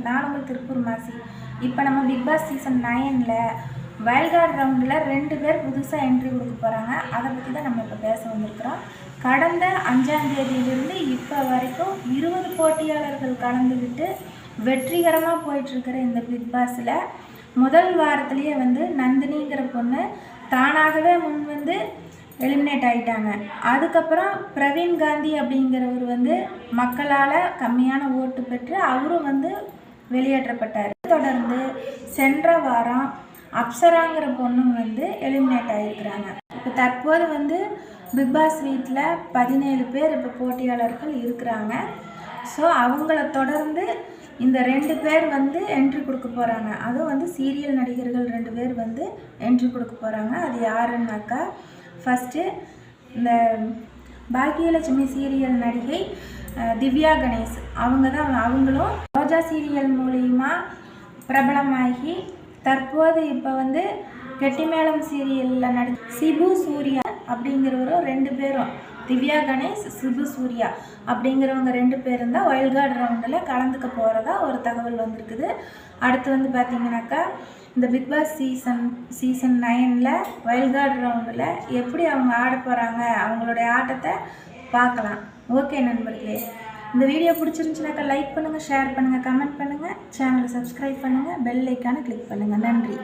நான் உங்கள் திருப்பூர் மாசி. இப்போ நம்ம பிக் பாஸ் சீசன் 9ல் வைல்ட் கார்டு ரவுண்டில் 2 பேர் புதுசாக என்ட்ரி கொடுக்க போகிறாங்க. அதை பற்றி தான் நம்ம இப்போ பேச வந்திருக்கிறோம். கடந்த 5ஆம் தேதியிலிருந்து இப்போ வரைக்கும் 20 போட்டியாளர்கள் கலந்துக்கிட்டு வெற்றிகரமாக போயிட்டுருக்கிற இந்த பிக் பாஸில் முதல் வாரத்திலேயே வந்து நந்தினிங்கிற பொண்ணு தானாகவே முன் வந்து எலிமினேட் ஆகிட்டாங்க. அதுக்கப்புறம் பிரவீன் காந்தி அப்படிங்கிறவர் வந்து மக்களால் கம்மியான ஓட்டு பெற்று அவரும் வந்து வெளியேற்றப்பட்டார். தொடர்ந்து சென்ற வாரம் அப்சராங்கிற பொண்ணும் வந்து எலிமினேட் ஆகியிருக்கிறாங்க. இப்போ தற்போது வந்து பிக் பாஸ் வீட்டில் 17 பேர் இப்போ போட்டியாளர்கள் இருக்கிறாங்க. ஸோ அவங்கள தொடர்ந்து இந்த 2 பேர் வந்து என்ட்ரி கொடுக்க போகிறாங்க. அதுவும் வந்து சீரியல் நடிகர்கள் 2 பேர் வந்து என்ட்ரி கொடுக்க போகிறாங்க. அது யாருன்னாக்கா, ஃபஸ்ட்டு இந்த பாக்கியலட்சுமி சீரியல் நடிகை திவ்யா கணேஷ் அவங்களும் ரோஜா சீரியல் மூலிமா பிரபலமாகி தற்போது இப்போ வந்து கெட்டிமேளம் சீரியலில் சிபு சூர்யா அப்படிங்கிறவரும் 2 பேரும், திவ்யா கணேஷ் சிபு சூர்யா அப்படிங்கிறவங்க 2 பேரும் தான் வைல்ட் கார்டு ரவுண்டில் கலந்துக்க போகிறதா ஒரு தகவல் வந்திருக்குது. அடுத்து வந்து பார்த்திங்கனாக்கா, இந்த பிக் பாஸ் சீசன் 9ல் வைல்ட் கார்டு ரவுண்டில் எப்படி அவங்க ஆட போகிறாங்க, அவங்களுடைய ஆட்டத்தை பார்க்கலாம். ஓகே நண்பர்களே, இந்த வீடியோ பிடிச்சிருந்துச்சுனாக்கா லைக் பண்ணுங்கள், ஷேர் பண்ணுங்கள், கமெண்ட் பண்ணுங்கள், சேனலை சப்ஸ்கிரைப் பண்ணுங்கள், பெல் ஐக்கானை கிளிக் பண்ணுங்கள். நன்றி.